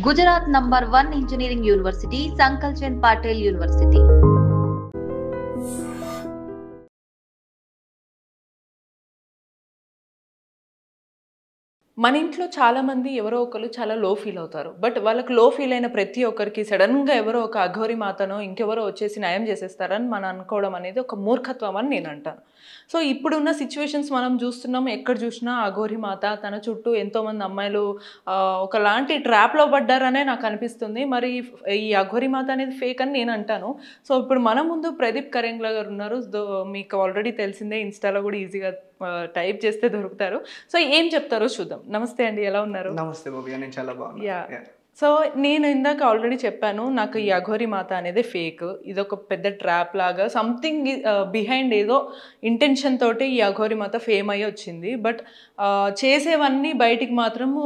Gujarat number 1 engineering university, Sankalchen Patel University. మన ఇంట్లో చాలామంది ఎవరో ఒకరు చాలా లో ఫీల్ అవుతారు. బట్ వాళ్ళకి లో ఫీల్ అయిన ప్రతి ఒక్కరికి సడన్‌గా ఎవరో ఒక అఘోరి మాతనో, ఇంకెవరో వచ్చేసి నయం చేసేస్తారని మనం అనుకోవడం అనేది ఒక మూర్ఖత్వం అని నేను అంటాను. సో, ఇప్పుడున్న సిట్యుయేషన్స్ మనం చూస్తున్నాం. ఎక్కడ చూసినా అఘోరి మాత తన చుట్టూ ఎంతోమంది అమ్మాయిలు ఒకలాంటి ట్రాప్‌లో పడ్డారనే నాకు అనిపిస్తుంది. మరి ఈ అఘోరి మాత అనేది ఫేక్ అని నేను అంటాను. సో, ఇప్పుడు మన ముందు ప్రదీప్ కరేంగ్ల గారు ఉన్నారు. మీకు ఆల్రెడీ తెలిసిందే, ఇన్‌స్టాలో కూడా ఈజీగా టైప్ చేస్తే దొరుకుతారు. సో, ఏం చెప్తారో చూద్దాం. నమస్తే అండి, ఎలా ఉన్నారు? నమస్తే భవ్య, నేను చాలా బాగున్నా. యాహ్! సో, నేను ఇందాక ఆల్రెడీ చెప్పాను. నాకు ఈ అఘోరి మాత అనేది ఫేక్. ఇదొక పెద్ద ట్రాప్ లాగా సంథింగ్ బిహైండ్ ఏదో ఇంటెన్షన్ తోటి ఈ అఘోరి మాత ఫేమ్ అయ్యి వచ్చింది. బట్ చేసేవన్నీ బయటికి మాత్రము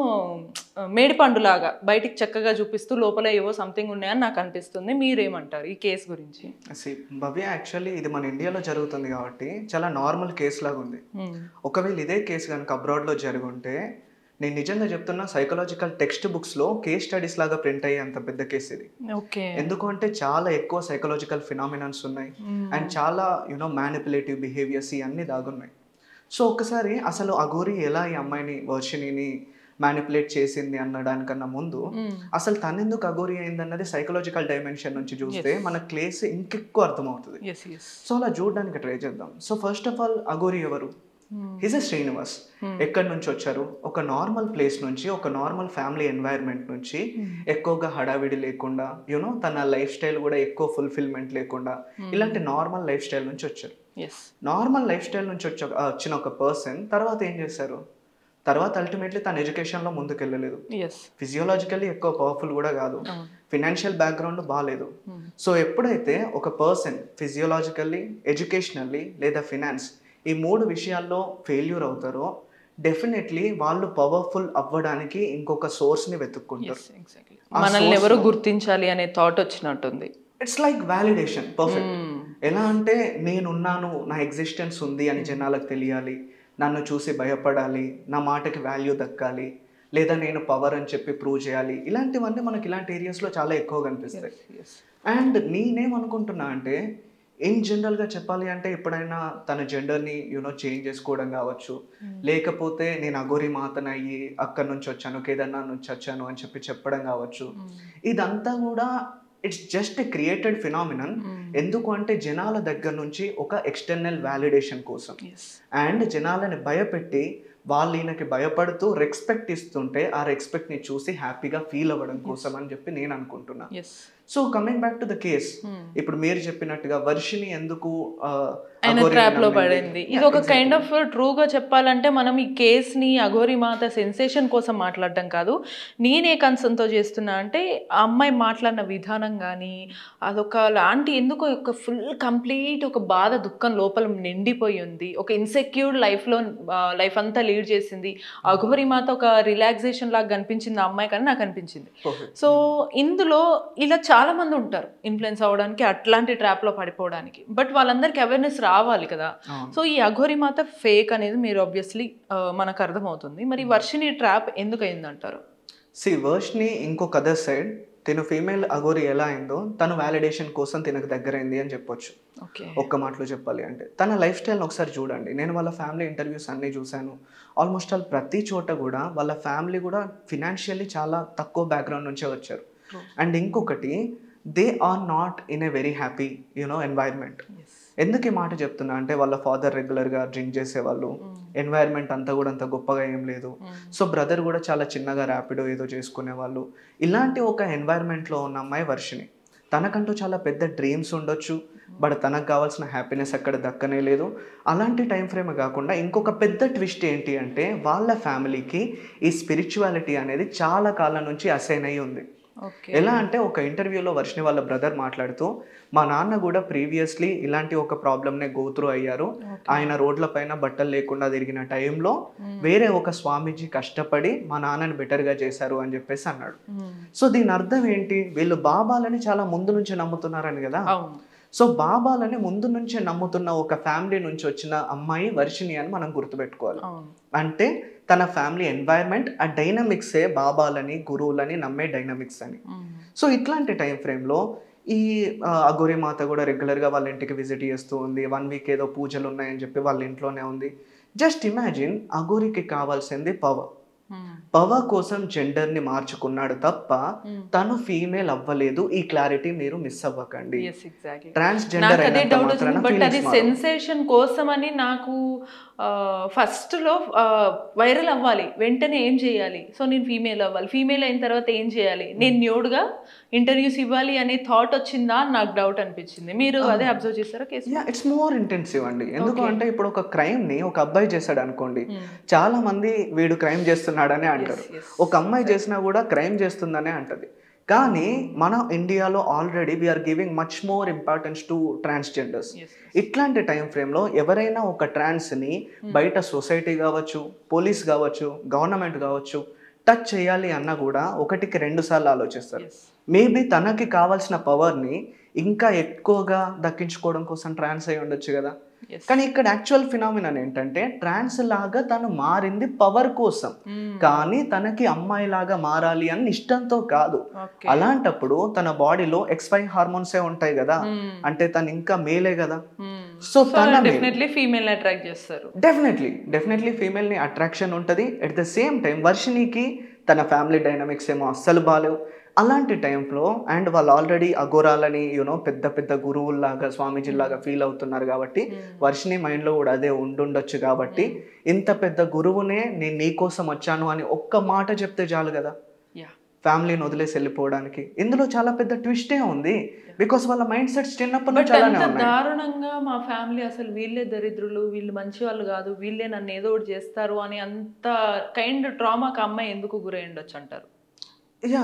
మేడిపండులాగా బయటికి చక్కగా చూపిస్తూ లోపల ఏవో సంథింగ్ ఉన్నాయని నాకు అనిపిస్తుంది. మీరేమంటారు ఈ కేసు గురించి? భవ్య, యాక్చువల్లీ ఇది మన ఇండియాలో జరుగుతుంది కాబట్టి చాలా నార్మల్ కేసు లాగా ఉంది. ఒకవేళ ఇదే కేసు కనుక అబ్రాడ్లో జరుగుంటే, నేను నిజంగా చెప్తున్నా, సైకలాజికల్ టెక్స్ట్ బుక్స్లో కేస్ స్టడీస్ లాగా ప్రింట్ అయ్యే అంత పెద్ద కేసు ఇది. ఎందుకంటే చాలా ఎక్కువ సైకలాజికల్ ఫినామినన్స్ ఉన్నాయి అండ్ చాలా మ్యానిపులేటివ్ బిహేవియర్స్ ఇవన్నీ దాగున్నాయి. సో ఒకసారి అసలు అఘోరి ఎలా ఈ అమ్మాయిని, వర్షిణిని మ్యానిపులేట్ చేసింది అనడానికన్నా ముందు అసలు తనెందుకు అఘోరి అయింది అన్నది సైకలాజికల్ డైమెన్షన్ నుంచి చూస్తే మన కేసు ఇంకెక్కువ అర్థమవుతుంది. సో అలా చూడడానికి ట్రై చేద్దాం. So first of all, Aghori ఎవరు? హిజ్ ఎ శ్రీనివాస్. ఎక్కడి నుంచి వచ్చారు? ఒక నార్మల్ ప్లేస్ నుంచి, ఒక నార్మల్ ఫ్యామిలీ ఎన్వైర్న్మెంట్ నుంచి, ఎక్కువగా హడావిడి లేకుండా, తన లైఫ్ స్టైల్ కూడా ఎక్కువ ఫుల్ఫిల్మెంట్ లేకుండా, ఇలాంటి నార్మల్ లైఫ్ స్టైల్ నుంచి వచ్చారు. నార్మల్ లైఫ్ స్టైల్ నుంచి వచ్చిన ఒక పర్సన్ తర్వాత ఏం చేశారు? తర్వాత అల్టిమేట్లీ తన ఎడ్యుకేషన్లో ముందుకు వెళ్ళలేదు. ఫిజియోలాజికల్లీ ఎక్కువ పవర్ఫుల్ కూడా కాదు, ఫినాన్షియల్ బ్యాక్గ్రౌండ్ బాగాలేదు. సో ఎప్పుడైతే ఒక పర్సన్ ఫిజియోలాజికల్లీ, ఎడ్యుకేషనల్లీ లేదా ఫినాన్స్ ఈ 3 విషయాల్లో ఫెయిల్యూర్ అవుతారో, డెఫినెట్లీ వాళ్ళు పవర్ఫుల్ అవ్వడానికి ఇంకొక సోర్స్ని వెతుక్కుంటారు. మనల్ని ఎవరు గుర్తించాలి అనే థాట్ వచ్చినట్టుంది. It's like validation. పర్ఫెక్ట్. ఎలా అంటే, నేనున్నాను, నా ఎగ్జిస్టెన్స్ ఉంది అని జనాలకు తెలియాలి, నన్ను చూసి భయపడాలి, నా మాటకి వాల్యూ దక్కాలి, లేదా నేను పవర్ అని చెప్పి ప్రూవ్ చేయాలి. ఇలాంటివన్నీ మనకి ఇలాంటి ఏరియాస్లో చాలా ఎక్కువ కనిపిస్తాయి. అండ్ నేనేమనుకుంటున్నా అంటే, ఇన్ జనరల్గా చెప్పాలి అంటే, ఎప్పుడైనా తన జెండర్ని చేంజ్ చేసుకోవడం కావచ్చు, లేకపోతే నేను అఘోరి మాతను అయ్యి అక్కడి నుంచి వచ్చాను, కేదార్నాథ్ నుంచి వచ్చాను అని చెప్పడం కావచ్చు, ఇదంతా కూడా ఇట్స్ జస్ట్ క్రియేటెడ్ ఫినామినన్. ఎందుకు అంటే జనాల దగ్గర నుంచి ఒక ఎక్స్టర్నల్ వ్యాలిడేషన్ కోసం, అండ్ జనాలని భయపెట్టి వాళ్ళు ఈయనకి భయపడుతూ రెస్పెక్ట్ ఇస్తుంటే ఆ రెస్పెక్ట్ని చూసి హ్యాపీగా ఫీల్ అవ్వడం కోసం అని చెప్పి నేను అనుకుంటున్నా. So coming back to the case, ఇప్పుడు మీరు చెప్పినట్టుగా వర్షిణి ఎందుకు ట్రాప్ లో పడింది, ఇది ఒక కైండ్ ఆఫ్ ట్రూగా చెప్పాలంటే మనం ఈ కేసుని అఘోరి మాత సెన్సేషన్ కోసం మాట్లాడడం కాదు. నేనే కన్సర్న్తో చేస్తున్నా అంటే, ఆ అమ్మాయి మాట్లాడిన విధానం కానీ అదొక లాంటి ఎందుకో ఒక ఫుల్ కంప్లీట్ ఒక బాధ, దుఃఖం లోపల నిండిపోయి ఉంది. ఒక ఇన్సెక్యూర్డ్ లైఫ్ అంతా లీడ్ చేసింది. అఘోరి మాత ఒక రిలాక్సేషన్ లాగా కనిపించింది ఆ అమ్మాయి, కానీ నాకు అనిపించింది. సో ఇందులో ఇలా చాలా మంది ఉంటారు ఇన్ఫ్లుయెన్స్ అవ్వడానికి, అట్లాంటి ట్రాప్లో పడిపోవడానికి. బట్ వాళ్ళందరికీ అవేర్నెస్ రావాలి కదా. సో ఈ అఘోరి మాత ఫేక్ అనేది మీరు ఆబ్వియస్లీ మనకు అర్థమవుతుంది. మరి వర్షిణి ట్రాప్ ఎందుకు అయిందంటారు? వర్షిణి ఇంకొక అదర్ సైడ్, తను ఫీమేల్ అఘోరి ఎలా అయిందో తను వ్యాలిడేషన్ కోసం తనకు దగ్గరైంది అని చెప్పొచ్చు. ఒక్క మాటలో చెప్పాలి అంటే, తన లైఫ్ స్టైల్ని ఒకసారి చూడండి. నేను వాళ్ళ ఫ్యామిలీ ఇంటర్వ్యూస్ అన్నీ చూశాను. ఆల్మోస్ట్ ఆల్ ప్రతి చోట కూడా వాళ్ళ ఫ్యామిలీ కూడా ఫినాన్షియల్లీ చాలా తక్కువ బ్యాక్గ్రౌండ్ నుంచే వచ్చారు. అండ్ ఇంకొకటి, they are not in a very happy environment. ఎందుకు ఈ మాట చెప్తున్నా అంటే, వాళ్ళ ఫాదర్ రెగ్యులర్గా డ్రింక్ చేసేవాళ్ళు, ఎన్వైర్న్మెంట్ అంతా కూడా అంత గొప్పగా ఏం లేదు. సో బ్రదర్ కూడా చాలా చిన్నగా ర్యాపిడో ఏదో చేసుకునేవాళ్ళు. ఇలాంటి ఒక ఎన్వైర్న్మెంట్లో ఉన్న అమ్మాయి వర్షిణి. తనకంటూ చాలా పెద్ద డ్రీమ్స్ ఉండొచ్చు, బట్ తనకు కావాల్సిన హ్యాపీనెస్ అక్కడ దక్కనే లేదు. అలాంటి టైం ఫ్రేమ్ కాకుండా ఇంకొక పెద్ద ట్విస్ట్ ఏంటి అంటే, వాళ్ళ ఫ్యామిలీకి ఈ స్పిరిచువాలిటీ అనేది చాలా కాలం నుంచి అసైన్ అయ్యి ఉంది. ఎలా అంటే, ఒక ఇంటర్వ్యూలో వర్షిణి వాళ్ళ బ్రదర్ మాట్లాడుతూ, మా నాన్న కూడా ప్రీవియస్లీ ఇలాంటి ఒక ప్రాబ్లమ్నే గో త్రూ అయ్యారు. ఆయన రోడ్ల పైన బట్టలు లేకుండా తిరిగిన టైంలో వేరే ఒక స్వామీజీ కష్టపడి మా నాన్నని బెటర్గా చేశారు అని చెప్పేసి అన్నాడు. సో దీని అర్థం ఏంటి? వీళ్ళు బాబాలని చాలా ముందు నుంచి నమ్ముతున్నారని కదా. సో బాబాలని ముందు నుంచే నమ్ముతున్న ఒక ఫ్యామిలీ నుంచి వచ్చిన అమ్మాయి వర్షిణి అని మనం గుర్తుపెట్టుకోవాలి. అంటే తన ఫ్యామిలీ ఎన్వైరన్మెంట్ ఆ డైనమిక్సే బాబాలని గురువులని నమ్మే డైనమిక్స్ అని. సో ఇట్లాంటి టైం ఫ్రేమ్లో ఈ అఘోరి మాత కూడా రెగ్యులర్గా వాళ్ళ ఇంటికి విజిట్ చేస్తూ ఉంది. 1 వీక్ ఏదో పూజలు ఉన్నాయని చెప్పి వాళ్ళ ఇంట్లోనే ఉంది. జస్ట్ ఇమాజిన్, అఘోరికి కావాల్సింది పవర్ కోసం జెండర్ని మార్చుకున్నాడు తప్ప తను ఫీమేల్ అవ్వలేదు. ఈ క్లారిటీ మీరు మిస్ అవ్వకండి. ట్రాన్స్జెండర్ అది సెన్సేషన్ కోసమని నాకు ఫస్ట్ లో వైరల్ అవ్వాలి, వెంటనే ఏం చేయాలి, సో నేను ఫీమేల్ అవ్వాలి, ఫీమేల్ అయిన తర్వాత ఏం చేయాలి, నేను న్యూడ్గా ఇంటర్వ్యూస్ ఇవ్వాలి అనే థాట్ వచ్చిందా అని నాకు డౌట్ అనిపించింది. మీరు అదే అబ్జర్వ్ చేస్తారా కేసు? ఇట్స్ మోర్ ఇంటెన్సివ్ అండి. ఎందుకంటే ఇప్పుడు ఒక క్రైమ్ ని ఒక అబ్బాయి చేశాడు అనుకోండి, చాలా మంది వీడు క్రైమ్ చేస్తున్నాడనే అంటారు. ఒక అమ్మాయి చేసినా కూడా క్రైమ్ చేస్తుందనే అంటది. కానీ మన ఇండియాలో already we are giving much more importance to transgenders. ఇట్లాంటి టైం ఫ్రేమ్లో ఎవరైనా ఒక ట్రాన్స్ని బయట సొసైటీ కావచ్చు, పోలీస్ కావచ్చు, గవర్నమెంట్ కావచ్చు టచ్ చేయాలి అన్నా కూడా 1కి 2 సార్లు ఆలోచిస్తారు. మేబీ తనకి కావాల్సిన పవర్ని ఇంకా ఎక్కువగా దక్కించుకోవడం కోసం ట్రాన్స్ అయి ఉండొచ్చు కదా. కానీ ఇక్కడ యాక్చువల్ ఫినామినన్ ఏంటంటే ట్రాన్స్ లాగా తను మారింది పవర్ కోసం, కానీ తనకి అమ్మాయి లాగా మారాలి అని ఇష్టంతో కాదు. అలాంటప్పుడు తన బాడీలో XY హార్మోన్సే ఉంటాయి కదా, అంటే తను ఇంకా మేలే కదా. సో డెఫినెట్లీ ఫీమేల్ అట్రాక్ట్ చేస్తారు. డెఫినెట్లీ ఫీమేల్ ని అట్రాక్షన్ ఉంటుంది. అట్ ద సేమ్ టైం వర్షిణికి తన ఫ్యామిలీ డైనమిక్స్ ఏమో అస్సలు బాలేవు. అలాంటి టైంలో అండ్ వాళ్ళు ఆల్రెడీ అఘోరాలని పెద్ద పెద్ద గురువుల్లాగా స్వామీజీలాగా ఫీల్ అవుతున్నారు కాబట్టి వర్షిణి మైండ్లో కూడా అదే ఉండుండొచ్చు. కాబట్టి ఇంత పెద్ద గురువునే నేను నీ కోసం వచ్చాను అని ఒక్క మాట చెప్తే చాలు కదా ఫ్యామిలీని వదిలేసి వెళ్ళిపోవడానికి. ఇందులో చాలా పెద్ద ట్విస్టే ఉంది. బికాస్ వాళ్ళ మైండ్ సెట్స్ చిన్నప్పటి నుంచి అలానే ఉన్నాయి. దారుణంగా మా ఫ్యామిలీ అసలు వీళ్ళే దరిద్రులు, వీళ్ళు మంచి వాళ్ళు కాదు, వీళ్ళే నన్ను ఏదో ఒకటి చేస్తారు అని అంత కైండ్ ట్రామాకి అమ్మాయి ఎందుకు గురై ఉండొచ్చు అంటారు?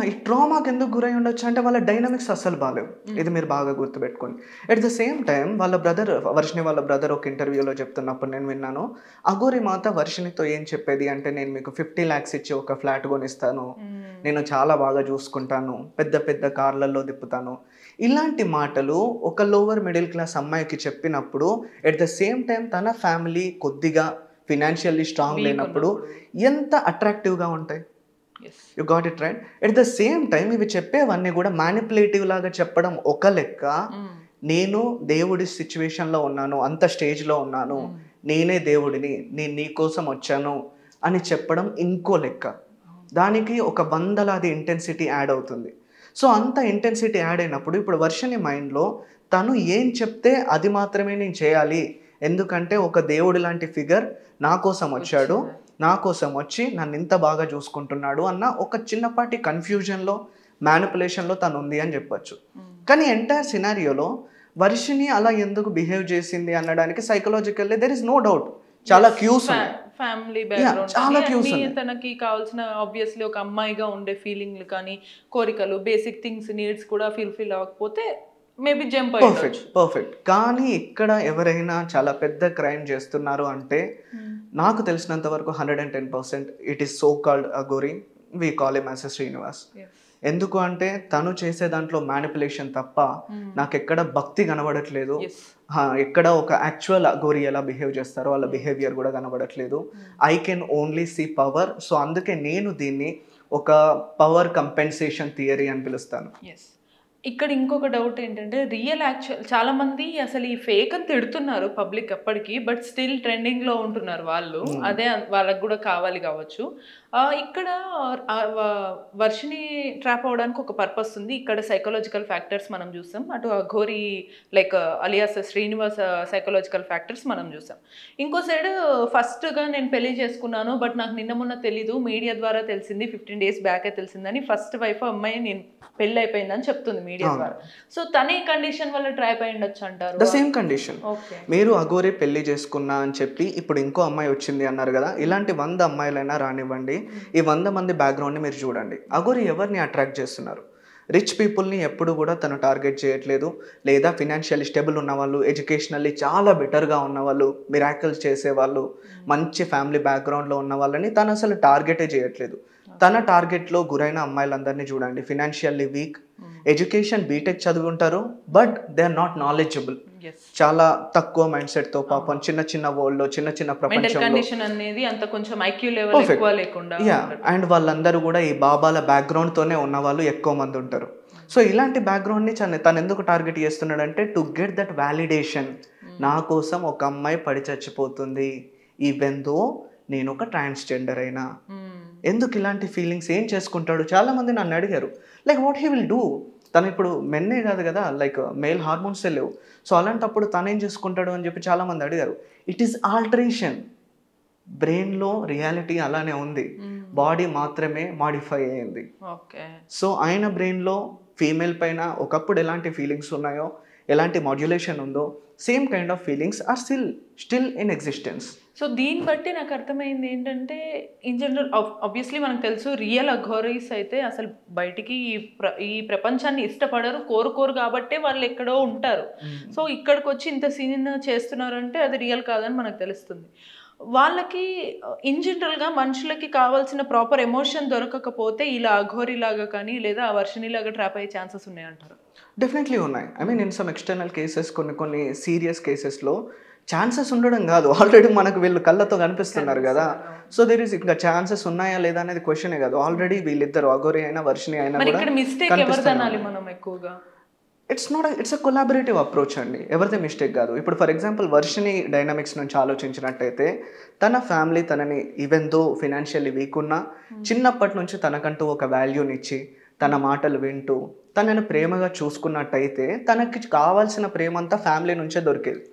ఈ ట్రామాకి ఎందుకు గురై ఉండొచ్చు అంటే వాళ్ళ డైనమిక్స్ అస్సలు బాగాలేవు. ఇది మీరు బాగా గుర్తుపెట్టుకోండి. అట్ ద సేమ్ టైం వాళ్ళ బ్రదర్ వర్షిణి వాళ్ళ బ్రదర్ ఒక ఇంటర్వ్యూలో చెప్తున్నప్పుడు నేను విన్నాను, అఘోరి మాత వర్షిణితో ఏం చెప్పేది అంటే నేను మీకు 50 lakhs ఇచ్చి ఒక ఫ్లాట్ కొనిస్తాను, నేను చాలా బాగా చూసుకుంటాను, పెద్ద పెద్ద కార్లలో తిప్పుతాను. ఇలాంటి మాటలు ఒక లోవర్ మిడిల్ క్లాస్ అమ్మాయికి చెప్పినప్పుడు అట్ ద సేమ్ టైం తన ఫ్యామిలీ కొద్దిగా ఫినాన్షియల్లీ స్ట్రాంగ్ లేనప్పుడు ఎంత అట్రాక్టివ్గా ఉంటాయి. You got it right. At the same time ఇవి చెప్పేవన్నీ కూడా మ్యానిపులేటివ్ లాగా చెప్పడం ఒక లెక్క, నేను దేవుడి సిచ్యువేషన్లో ఉన్నాను, అంత స్టేజ్లో ఉన్నాను, నేనే దేవుడిని, నేను నీ కోసం వచ్చాను అని చెప్పడం ఇంకో లెక్క. దానికి ఒక 100 ఇంటెన్సిటీ యాడ్ అవుతుంది. సో అంత ఇంటెన్సిటీ యాడ్ అయినప్పుడు ఇప్పుడు వర్షిణి మైండ్లో తను ఏం చెప్తే అది మాత్రమే నేను చేయాలి, ఎందుకంటే ఒక దేవుడి లాంటి ఫిగర్ నా కోసం వచ్చాడు, నా కోసం వచ్చి నన్ను ఇంత బాగా చూసుకుంటున్నాడు అన్న ఒక చిన్నపాటి కన్ఫ్యూజన్లో మ్యానిపులేషన్లో తను ఉంది అని చెప్పొచ్చు. కానీ ఎంటైర్ సినారియోలో వర్షిణి అలా ఎందుకు బిహేవ్ చేసింది అనడానికి psychologically there is no doubt చాలా క్యూస్ ఉన్నాయి. ఫ్యామిలీ బ్యాక్గ్రౌండ్, తనకి కావాల్సిన ఆబ్వియస్లీ ఒక అమ్మాయిగా ఉండే ఫీలింగ్లు కానీ కోరికలు, బేసిక్ థింగ్స్ నీడ్స్ కూడా ఫుల్ఫిల్ అవ్వకపోతే మేబీ జంప్ పర్ఫెక్ట్. కానీ ఇక్కడ ఎవరైనా చాలా పెద్ద క్రైమ్ చేస్తున్నారు అంటే నాకు తెలిసినంత వరకు 110% it is so called Aghori, we call him as Srinivas. ఎందుకు అంటే తను చేసే దాంట్లో మ్యానిపులేషన్ తప్ప నాకు ఎక్కడ భక్తి కనబడట్లేదు, ఎక్కడ ఒక యాక్చువల్ అఘోరి ఎలా బిహేవ్ చేస్తారో వాళ్ళ బిహేవియర్ కూడా కనబడట్లేదు. I can only see power. So అందుకే నేను దీన్ని ఒక పవర్ కంపెన్సేషన్ థియరీ అని పిలుస్తాను. ఇక్కడ ఇంకొక డౌట్ ఏంటంటే రియల్ యాక్చువల్ చాలా మంది అసలు ఈ ఫేక్ అని తిడుతున్నారు పబ్లిక్ అప్పటికి, బట్ స్టిల్ ట్రెండింగ్లో ఉంటున్నారు వాళ్ళు, అదే వాళ్ళకి కూడా కావాలి కావచ్చు. ఇక్కడ వర్షిణి ట్రాప్ అవడానికి ఒక పర్పస్ ఉంది. ఇక్కడ సైకలాజికల్ ఫ్యాక్టర్స్ మనం చూస్తాం, అటు Aghori like alias Srinivas psychological factors మనం చూస్తాం. ఇంకో సైడ్ ఫస్ట్గా నేను పెళ్లి చేసుకున్నాను బట్ నాకు నిన్న మొన్న తెలీదు, మీడియా ద్వారా తెలిసింది, 15 days బ్యాకే తెలిసిందని ఫస్ట్ వైఫ్ అమ్మాయి నేను పెళ్లి అయిపోయిందని చెప్తుంది మీడియా ద్వారా. సో తనే కండిషన్ వల్ల ట్రాప్ అయి ఉండొచ్చు అంటారు. The same condition. మీరు అఘోరి పెళ్లి చేసుకున్నా అని చెప్పి ఇప్పుడు ఇంకో అమ్మాయి వచ్చింది అన్నారు కదా, ఇలాంటి 100 అమ్మాయిలైనా రానివ్వండి, ఈ 100 మంది బ్యాక్గ్రౌండ్ని మీరు చూడండి. అఘోరి ఎవరిని అట్రాక్ట్ చేస్తున్నారు? రిచ్ పీపుల్ని ఎప్పుడు కూడా తను టార్గెట్ చేయట్లేదు, లేదా ఫినాన్షియల్లీ స్టేబుల్ ఉన్నవాళ్ళు, ఎడ్యుకేషనల్లీ చాలా బెటర్గా ఉన్నవాళ్ళు, మిరాకిల్స్ చేసేవాళ్ళు, మంచి ఫ్యామిలీ బ్యాక్గ్రౌండ్లో ఉన్న వాళ్ళని తను అసలు టార్గెటే చేయట్లేదు. తన టార్గెట్లో గురైన అమ్మాయిలందరినీ చూడండి, ఫినాన్షియల్లీ వీక్, ఎడ్యుకేషన్ బీటెక్ చదువుంటారు, but they are not knowledgeable. చాలా తక్కువ మైండ్ సెట్ తో పాపం చిన్న చిన్న వరల్డ్ లో చిన్న చిన్న ప్రపంచంలో అనేది అంత కొంచెం ఐక్యూ లెవెల్ ఎక్కువ లేకుండా, అండ్ వాళ్ళందరూ కూడా ఈ బాబాల బ్యాక్గ్రౌండ్ తోనే ఉన్న వాళ్ళు ఎక్కువ మంది ఉంటారు. సో ఇలాంటి బ్యాక్గ్రౌండ్ ని తను ఎందుకు టార్గెట్ చేస్తున్నాడంటే టు గెట్ దట్ వ్యాలిడేషన్. నా కోసం ఒక అమ్మాయి పడి చచ్చిపోతుంది ఈవెన్ దో నేను ఒక ట్రాన్స్జెండర్ అయినా. ఎందుకు ఇలాంటి ఫీలింగ్స్ ఏం చేసుకుంటాడు? చాలా మంది నన్ను అడిగారు like what he will do. తను ఇప్పుడు మెన్నే కాదు కదా, లైక్ మేల్ హార్మోన్స్ లేవు. సో అలాంటప్పుడు తనేం చేసుకుంటాడు అని చెప్పి చాలా మంది అడిగారు. It is alteration. బ్రెయిన్లో రియాలిటీ అలానే ఉంది, బాడీ మాత్రమే మాడిఫై అయ్యింది. సో ఆయన బ్రెయిన్లో ఫీమేల్ పైన ఒకప్పుడు ఎలాంటి ఫీలింగ్స్ ఉన్నాయో, ఎలాంటి మాడ్యులేషన్ ఉందో, same kind of feelings are still in existence. So దీన్ని బట్టి నాకు అర్థమైంది ఏంటంటే, ఇన్ జనరల్ ఆబ్వియస్లీ మనకు తెలుసు రియల్ అఘోరీస్ అయితే అసలు బయటికి ఈ ప్రపంచాన్ని ఇష్టపడరు, కోరుకోరు కాబట్టే వాళ్ళు ఎక్కడో ఉంటారు. సో ఇక్కడికి వచ్చి ఇంత సీన్ చేస్తున్నారంటే అది రియల్ కాదని మనకు తెలుస్తుంది. వాళ్ళకి ఇన్ జనరల్గా మనుషులకి కావాల్సిన ప్రాపర్ ఎమోషన్ దొరకకపోతే ఇలా అఘోరీలాగా కానీ లేదా వర్షిణిలాగా ట్రాప్ అయ్యే ఛాన్సెస్ ఉన్నాయంటారు? డెఫినెట్లీ ఉన్నాయి. I mean in some external cases, కొన్ని సీరియస్ కేసెస్లో ఛాన్సెస్ ఉండడం కాదు, ఆల్రెడీ మనకు వీళ్ళు కళ్ళతో కనిపిస్తున్నారు కదా. సో దేర్ ఇస్ ఇంకా ఛాన్సెస్ ఉన్నాయా లేదా అనేది క్వశ్చనే కాదు. ఆల్రెడీ వీళ్ళిద్దరు అఘోరి అయినా వర్షిణి అయినా ఎక్కువగా ఇట్స్ అ కొలాబరేటివ్ అప్రోచ్ అండి, ఎవరిదే మిస్టేక్ కాదు. ఇప్పుడు ఫర్ ఎగ్జాంపుల్ వర్షిణి డైనమిక్స్ నుంచి ఆలోచించినట్టయితే, తన ఫ్యామిలీ తనని ఈవెన్ దో ఫినాన్షియల్లీ వీక్ ఉన్నా చిన్నప్పటి నుంచి తనకంటూ ఒక వాల్యూనిచ్చి తన మాటలు వింటూ తనని ప్రేమగా చూసుకున్నట్టయితే తనకి కావాల్సిన ప్రేమ అంతా ఫ్యామిలీ నుంచే దొరికేది.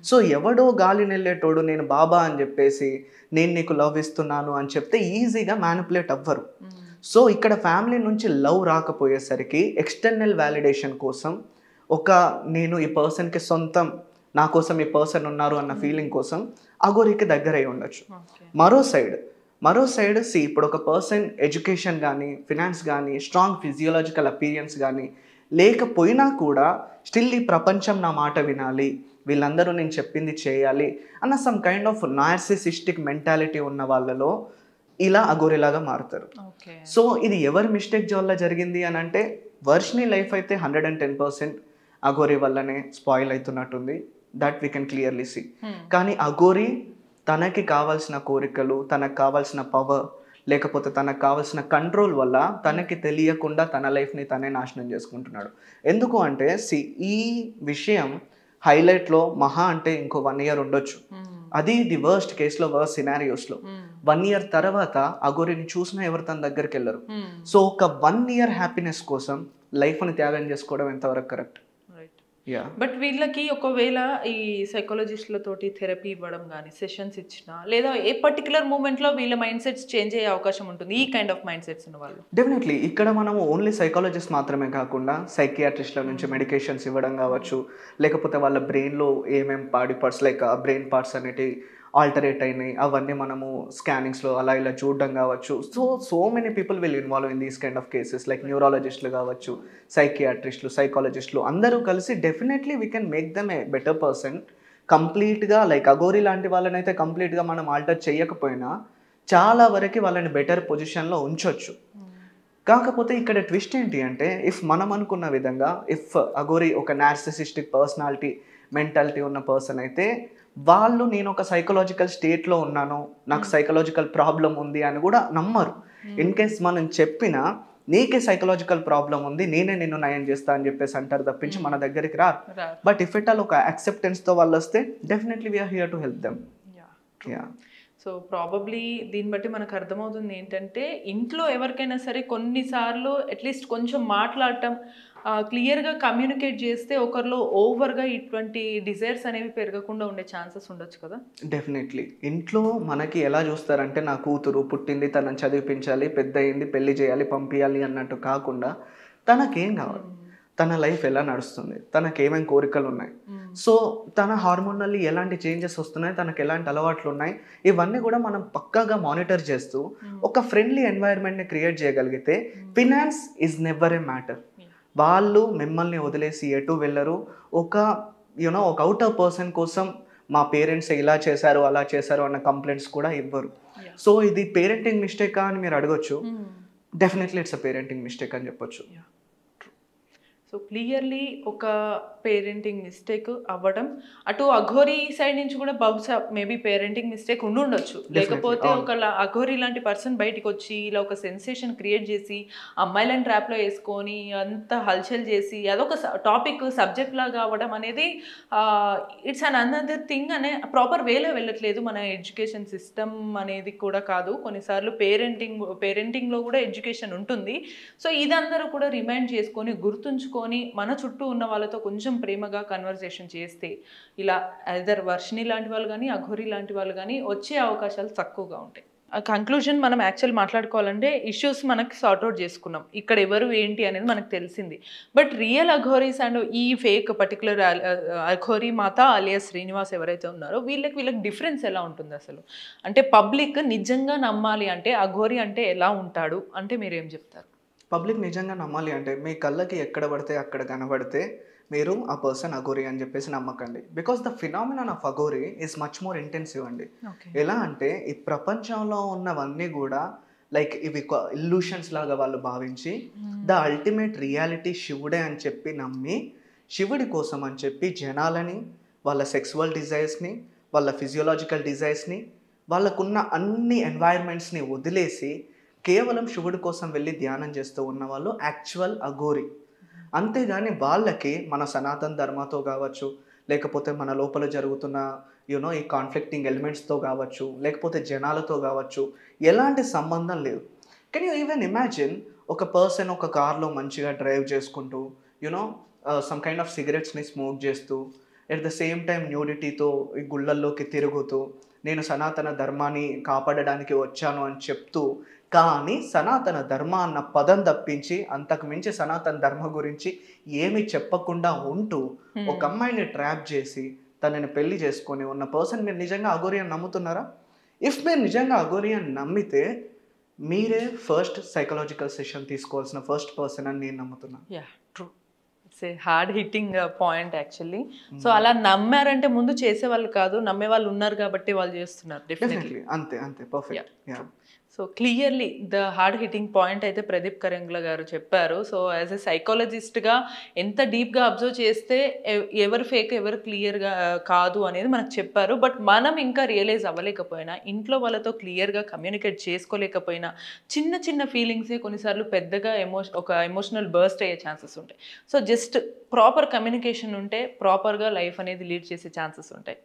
సో ఎవడో గాలి నెల్లేటోడు నేను బాబా అని చెప్పేసి నేను నీకు లవ్ ఇస్తున్నాను అని చెప్తే ఈజీగా మ్యానిపులేట్ అవ్వరు. సో ఇక్కడ ఫ్యామిలీ నుంచి లవ్ రాకపోయేసరికి ఎక్స్టర్నల్ వ్యాలిడేషన్ కోసం నేను ఈ పర్సన్కి సొంతం, నా కోసం ఈ పర్సన్ ఉన్నారు అన్న ఫీలింగ్ కోసం అఘోరికి దగ్గర అయి ఉండొచ్చు. మరో సైడ్ ఇప్పుడు ఒక పర్సన్ ఎడ్యుకేషన్ కానీ, ఫినాన్స్ కానీ, స్ట్రాంగ్ ఫిజియోలాజికల్ అపీరియన్స్ కానీ లేకపోయినా కూడా స్టిల్ ఈ ప్రపంచం నా మాట వినాలి, వీళ్ళందరూ నేను చెప్పింది చేయాలి అన్న some kind of narcissistic mentality ఉన్న వాళ్ళలో ఇలా అఘోరిలాగా మారుతారు. సో ఇది ఎవరి మిస్టేక్ వల్ల జరిగింది అని అంటే, వర్షిణి లైఫ్ అయితే 110% అఘోరి వల్లనే స్పాయిల్ అవుతున్నట్టుంది, that we can clearly see. కానీ అఘోరి తనకి కావాల్సిన కోరికలు, తనకు కావాల్సిన పవర్, లేకపోతే తనకు కావాల్సిన కంట్రోల్ వల్ల తనకి తెలియకుండా తన లైఫ్ని తనే నాశనం చేసుకుంటున్నాడు. ఎందుకు అంటే ఈ విషయం హైలైట్లో మహా అంటే ఇంకో 1 year ఉండొచ్చు. అది ది వర్స్ట్ కేసులో, వర్స్ట్ సినారియోస్లో 1 year తర్వాత అఘోరిని చూసినా ఎవరు తన దగ్గరికి వెళ్ళరు. సో ఒక 1 year హ్యాపీనెస్ కోసం లైఫ్ని త్యాగం చేసుకోవడం ఎంతవరకు కరెక్ట్? బట్ వీళ్ళకి ఒకవేళ ఈ సైకాలజిస్టులతోటి థెరపీ ఇవ్వడం కానీ, సెషన్స్ ఇచ్చినా, లేదా ఏ పర్టికులర్ మూమెంట్లో వీళ్ళ మైండ్ సెట్స్ చేంజ్ అయ్యే అవకాశం ఉంటుంది ఈ కైండ్ ఆఫ్ మైండ్ సెట్స్ ఉన్న వాళ్ళు? డెఫినెట్లీ ఇక్కడ మనము ఓన్లీ సైకాలజిస్ట్ మాత్రమే కాకుండా సైకియాట్రిస్ట్ల నుంచి మెడికేషన్స్ ఇవ్వడం కావచ్చు, లేకపోతే వాళ్ళ బ్రెయిన్లో ఏమేమి body parts like brain parts అనేటివి ఆల్టరేట్ అయినాయి అవన్నీ మనము స్కానింగ్స్లో అలా ఇలా చూడడం కావచ్చు. So many people will involve in these kind of cases, like న్యూరాలజిస్టులు కావచ్చు, సైకియాట్రిస్టులు, సైకాలజిస్టులు అందరూ కలిసి definitely we can make them a better person. కంప్లీట్గా లైక్ అఘోరి లాంటి వాళ్ళనైతే కంప్లీట్గా మనం ఆల్టర్ చేయకపోయినా చాలా వరకు వాళ్ళని బెటర్ పొజిషన్లో ఉంచవచ్చు. కాకపోతే ఇక్కడ ట్విస్ట్ ఏంటి అంటే, ఇఫ్ మనం అనుకున్న విధంగా ఇఫ్ అఘోరి ఒక నార్సిసిస్టిక్ పర్సనాలిటీ మెంటాలిటీ ఉన్న పర్సన్ అయితే వాళ్ళు నేను ఒక సైకలాజికల్ స్టేట్లో ఉన్నాను, నాకు సైకలాజికల్ ప్రాబ్లం ఉంది అని కూడా నమ్మరు. ఇన్ కేస్ మనం చెప్పినా నీకే సైకలాజికల్ ప్రాబ్లం ఉంది, నేనే నిన్ను నయం చేస్తా అని చెప్పేసి అంటారు తప్పించి మన దగ్గరికి రారు. బట్ ఇఫ్ ఇట్ ఆల్ ఒక యాక్సెప్టెన్స్తో వాళ్ళు వస్తే definitely we are here to help them. So probably దీన్ని బట్టి మనకు అర్థమవుతుంది ఏంటంటే, ఇంట్లో ఎవరికైనా సరే కొన్నిసార్లు అట్లీస్ట్ కొంచెం మాట్లాడటం, క్లియర్గా కమ్యూనికేట్ చేస్తే ఒకరిలో ఓవర్గా ఇటువంటి డిజైర్స్ అనేవి పెరగకుండా ఉండే ఛాన్సెస్ ఉండొచ్చు కదా. డెఫినెట్లీ ఇంట్లో మనకి ఎలా చూస్తారంటే, నా కూతురు పుట్టింది, తనని చదివించాలి, పెద్ద అయింది, పెళ్లి చేయాలి, పంపించాలి అన్నట్టు కాకుండా తనకేం కావాలి, తన లైఫ్ ఎలా నడుస్తుంది, తనకి ఏమేమి కోరికలు ఉన్నాయి, సో తన హార్మోనల్లీ ఎలాంటి చేంజెస్ వస్తున్నాయి, తనకు ఎలాంటి అలవాట్లు ఉన్నాయి, ఇవన్నీ కూడా మనం పక్కాగా మానిటర్ చేస్తూ ఒక ఫ్రెండ్లీ ఎన్వైర్న్మెంట్ని క్రియేట్ చేయగలిగితే finance is never A matter. వాళ్ళు మిమ్మల్ని వదిలేసి ఎటు వెళ్ళరు. ఒక ఒక అవుటర్ పర్సన్ కోసం మా పేరెంట్స్ ఇలా చేశారు అలా చేశారు అన్న కంప్లైంట్స్ కూడా ఇవ్వరు. సో ఇది పేరెంటింగ్ మిస్టేకా అని మీరు అడగొచ్చు. Definitely it's a parenting mistake అని చెప్పొచ్చు. సో క్లియర్లీ ఒక పేరెంటింగ్ మిస్టేక్ అవ్వడం, అటు అఘోరీ సైడ్ నుంచి కూడా బహుశా మేబీ పేరెంటింగ్ మిస్టేక్ ఉండొచ్చు. లేకపోతే ఒక అఘోరీ లాంటి పర్సన్ బయటకు వచ్చి ఇలా ఒక సెన్సేషన్ క్రియేట్ చేసి అమ్మాయిలను ట్రాప్లో వేసుకొని అంత హల్చల్ చేసి అదొక టాపిక్ సబ్జెక్ట్ లాగా అవ్వడం అనేది ఇట్స్ అన్ అనదర్ థింగ్ అనే ప్రాపర్ వేలో వెళ్ళట్లేదు. మన ఎడ్యుకేషన్ సిస్టమ్ అనేది కూడా కాదు, కొన్నిసార్లు పేరెంటింగ్లో కూడా ఎడ్యుకేషన్ ఉంటుంది. సో ఇదందరూ కూడా రిమైండ్ చేసుకొని గుర్తుంచుకొని మన చుట్టూ ఉన్న వాళ్ళతో కొంచెం ప్రేమగా కన్వర్సేషన్ చేస్తే ఇలా ఐదర్ వర్షిని లాంటి వాళ్ళు కానీ అఘోరీ లాంటి వాళ్ళు కానీ వచ్చే అవకాశాలు తక్కువగా ఉంటాయి. కంక్లూజన్ మనం యాక్చువల్ మాట్లాడుకోవాలంటే ఇష్యూస్ మనకి సార్ట్అవుట్ చేసుకున్నాం, ఇక్కడ ఎవరు ఏంటి అనేది మనకు తెలిసింది. బట్ రియల్ అఘోరీస్ అండ్ ఈ ఫేక్ పర్టికులర్ అఘోరీ మాత అలియాస్ శ్రీనివాస్ ఎవరైతే ఉన్నారో వీళ్ళకి డిఫరెన్స్ ఎలా ఉంటుంది అసలు? అంటే పబ్లిక్ నిజంగా నమ్మాలి అంటే అఘోరీ అంటే ఎలా ఉంటాడు అంటే మీరు ఏం చెప్తారు? పబ్లిక్ నిజంగా నమ్మాలి అంటే మీ కళ్ళకి ఎక్కడ పడితే అక్కడ కనబడితే మీరు ఆ పర్సన్ అఘోరీ అని చెప్పేసి నమ్మకండి. Because the phenomenon of Aghori is much more intensive అండి. ఎలా అంటే ఈ ప్రపంచంలో ఉన్నవన్నీ కూడా లైక్ ఇవి ఇల్యూషన్స్ లాగా వాళ్ళు భావించి ద అల్టిమేట్ రియాలిటీ శివుడే అని చెప్పి నమ్మి శివుడి కోసం అని చెప్పి జనాలని, వాళ్ళ సెక్సువల్ డిజైర్స్ని, వాళ్ళ ఫిజియోలాజికల్ డిజైర్స్ని, వాళ్ళకున్న అన్ని ఎన్వైర్మెంట్స్ని వదిలేసి కేవలం శివుడి కోసం వెళ్ళి ధ్యానం చేస్తూ ఉన్న వాళ్ళు యాక్చువల్ అఘోరీ. అంతేగాని వాళ్ళకి మన సనాతన ధర్మతో కావచ్చు, లేకపోతే మన లోపల జరుగుతున్న ఈ కాన్ఫ్లిక్టింగ్ ఎలిమెంట్స్తో కావచ్చు, లేకపోతే జనాలతో కావచ్చు ఎలాంటి సంబంధం లేదు. కెన్ యూ ఈవెన్ ఇమాజిన్ ఒక పర్సన్ ఒక కార్లో మంచిగా డ్రైవ్ చేసుకుంటూ సమ్ కైండ్ ఆఫ్ సిగరెట్స్ని స్మోక్ చేస్తూ ఎట్ ద సేమ్ టైం న్యూడిటీతో ఈ గుళ్ళల్లోకి తిరుగుతూ నేను సనాతన ధర్మాన్ని కాపాడడానికి వచ్చాను అని చెప్తూ, కానీ సనాతన ధర్మ అన్న పదం తప్పించి అంతకు మించి సనాతన ధర్మ గురించి ఏమీ చెప్పకుండా ఉంటూ ఒక అమ్మాయిని ట్రాప్ చేసి తనని పెళ్లి చేసుకొని ఉన్న పర్సన్ మీరు నిజంగా అఘోరీ అని నమ్ముతున్నారా? ఇఫ్ మీరు నిజంగా అఘోరీ అని నమ్మితే మీరే ఫస్ట్ సైకలాజికల్ సెషన్ తీసుకోవాల్సిన ఫస్ట్ పర్సన్ అని నేను నమ్ముతున్నాను. True, it's a hard hitting point actually. So అలా నమ్మారంటే ముందు చేసేవాళ్ళు కాదు, నమ్మే వాళ్ళు ఉన్నారు కాబట్టి వాళ్ళు చేస్తున్నారు. డెఫినెట్లీ అంతే అంతే perfect. So clearly the hard hitting point అయితే ప్రదీప్ కరెంగ్ల గారు చెప్పారు. సో యాజ్ ఎ సైకాలజిస్ట్గా ఎంత డీప్గా అబ్జర్వ్ చేస్తే ఎవరు ఫేక్ ఎవరు క్లియర్గా కాదు అనేది మనకు చెప్పారు. బట్ మనం ఇంకా రియలైజ్ అవ్వలేకపోయినా, ఇంట్లో వాళ్ళతో క్లియర్గా కమ్యూనికేట్ చేసుకోలేకపోయినా, చిన్న చిన్న ఫీలింగ్సే కొన్నిసార్లు పెద్దగా ఒక ఎమోషనల్ బర్స్ట్ అయ్యే ఛాన్సెస్ ఉంటాయి. సో జస్ట్ ప్రాపర్ కమ్యూనికేషన్ ఉంటే ప్రాపర్గా లైఫ్ అనేది లీడ్ చేసే ఛాన్సెస్ ఉంటాయి.